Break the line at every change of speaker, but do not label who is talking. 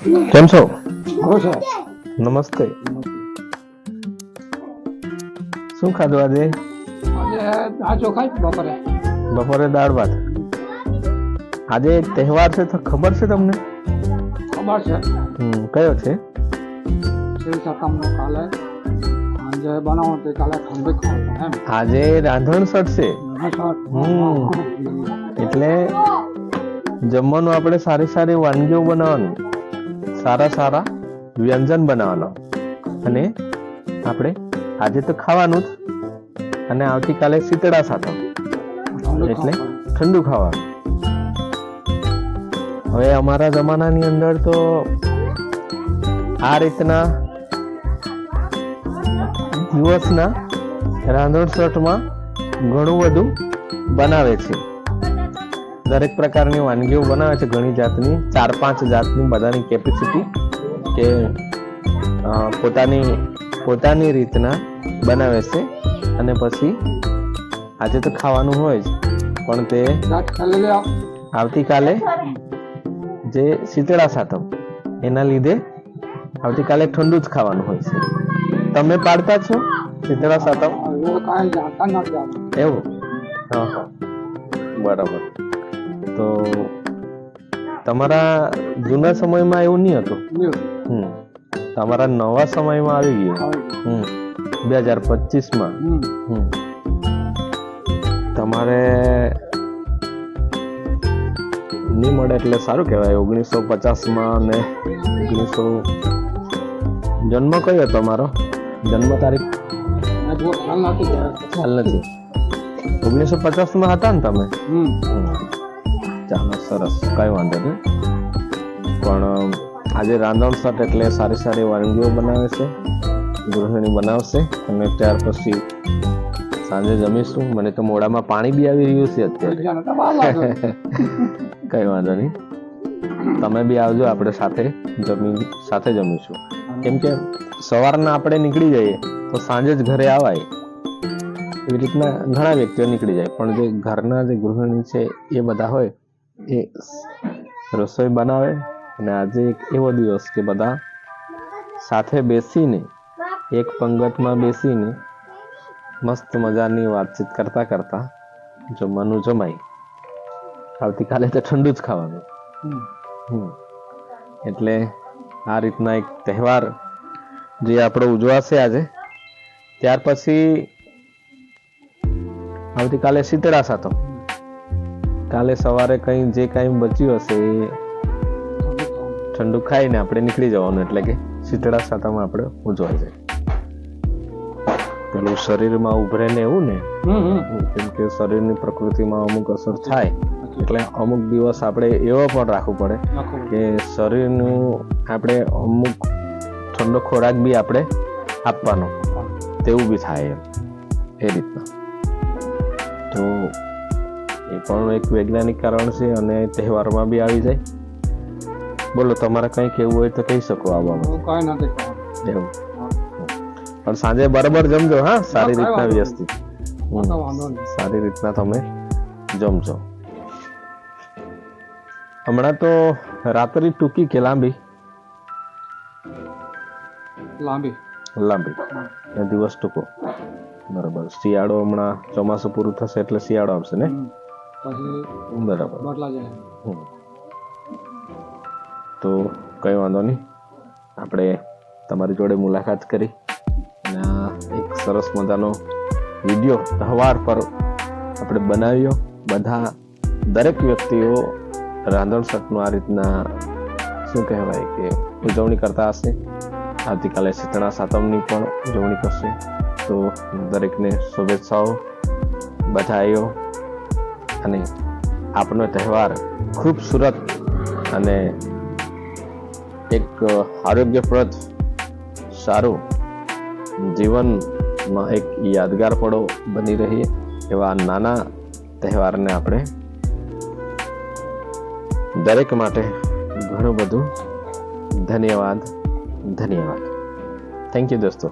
કેમ છો?
નમસ્તે.
નમસ્તે. શું ખાધું આજે?
આ ચોખાઈ બપોરે.
બપોરે દાળ ભાત. આજે એક તહેવાર છે તો ખબર છે તમને?
ખબર છે.
કયો છે?
શ્રી સતમનો કાલે સાંજે બનાવો તે કાલે ઠંડી ખાવ એમ.
આજે રાંધણસઠ છે. એટલે જમવાનું આપણે સારી સારી વાનગીઓ બનાવવાનું, સારા વ્યંજન બનાવવાનું, અને આપણે આજે તો ખાવાનું જ, અને આવતીકાલે શીતળા સાતમ એટલે ઠંડુ ખાવાનું. હવે અમારા જમાનાની અંદર તો આ રીતના દિવસના રાંધણસઠમાં ઘણું બધું બનાવે છે. દરેક પ્રકારની વાનગીઓ બનાવે છે, ઘણી જાતની, 4-5 જાતની બધાની કેપેસિટી કે પોતાની રીતના બનાવે છે. અને પછી આજે તો ખાવાનું હોય જ, પણ તે આવતીકાલે જે શીતળા સાતમ એના લીધે આવતીકાલે ઠંડુ જ ખાવાનું હોય છે. તમે પાડતા છો શીતળા સાતમ? એવું? હા, બરાબર. તો તમારા જૂના સમયમાં એવું નહીં હતું? તમારા નવા સમયમાં આવી ગયું 2025માં. તમારે નહીં મળે એટલે સારું કહેવાય. 1950માં અને 1900 જન્મ કયો તમારો? જન્મ તારીખ ખ્યાલ નથી. 1950માં હતા ને તમે? ચાલો, સરસ, કઈ વાંધો નહીં. પણ આજે રાંધણસઠ એટલે સારી વાનગીઓ બનાવે છે, ગૃહિણી બનાવશે, અને ત્યાર પછી સાંજે જમીશું. મને તો મોઢામાં પાણી બી આવી રહ્યું છે અત્યારે. કઈ વાંધો નહીં, તમે બી આવજો, આપણે સાથે જમીશું. કેમ કે સવારના આપણે નીકળી જઈએ તો સાંજે જ ઘરે આવાય, એવી રીતના ઘણા વ્યક્તિઓ નીકળી જાય. પણ જે ઘરના જે ગૃહિણી છે એ બધા હોય એ રસોઈ બનાવે. અને આજે એક એવો દિવસ કે બધા સાથે બેસીને, એક પંગતમાં બેસીને મસ્ત મજાની વાતચીત કરતા જમવાનું જમાય. આવતીકાલે તો ઠંડુ જ ખાવાનું. એટલે આ રીતના એક તહેવાર જે આપણો ઉજવાશે આજે. ત્યાર પછી આવતીકાલે શીતળા સાતમ. કાલે સવારે જે કઈ બચ્યું હશે એ ઠંડુ ખાઈને આપણે નીકળી જવાનું. એટલે કે શીતળા સાતમ આપણે ઉજવાઈ જાય. પેલું શરીરમાં ઉભરે ને એવું ને, કેમ કે શરીરની પ્રકૃતિમાં અમુક અસર થાય, એટલે અમુક દિવસ આપણે એવો પણ રાખવું પડે કે શરીરનું આપણે અમુક ઠંડો ખોરાક બી આપણે આપવાનો, તેવું બી થાય એ રીતના. તો એ પણ એક વૈજ્ઞાનિક કારણ છે, અને તહેવારમાં બી આવી જાય. બોલો, તમારે કઈ કહેવું હોય તો કહી શકો આ બાબત. એવું? પણ સાંજે બરાબર જમજો. હા, સારી રીતના વ્યવસ્થિત, સારી રીતના તમે જમજો. હમણાં તો રાત્રિ ટૂંકી કે લાંબી? દિવસ ટૂંકો. બરાબર. શિયાળો હમણાં ચોમાસું પૂરું થશે એટલે શિયાળો આવશે ને? બરાબર. તો કઈ વાંધો નહીં, આપણે તમારી જોડે મુલાકાત કરી અને એક સરસ મજાનો વિડીયો તહેવાર પર આપણે બનાવ્યો. દરેક વ્યક્તિઓ રાંધણસઠનું આ રીતના શું કહેવાય કે ઉજવણી કરતા હશે. આવતીકાલે શીતળા સાતમની પણ ઉજવણી કરશે. તો દરેકને શુભેચ્છાઓ, બધાઈઓ, અને આપનો તહેવાર ખૂબસૂરત અને એક આરોગ્યપ્રદ સારું જીવનમાં એક યાદગાર પળો બની રહે એવા નાના તહેવારને આપણે દરેક માટે ઘણું બધું ધન્યવાદ. થેન્ક યુ દોસ્તો.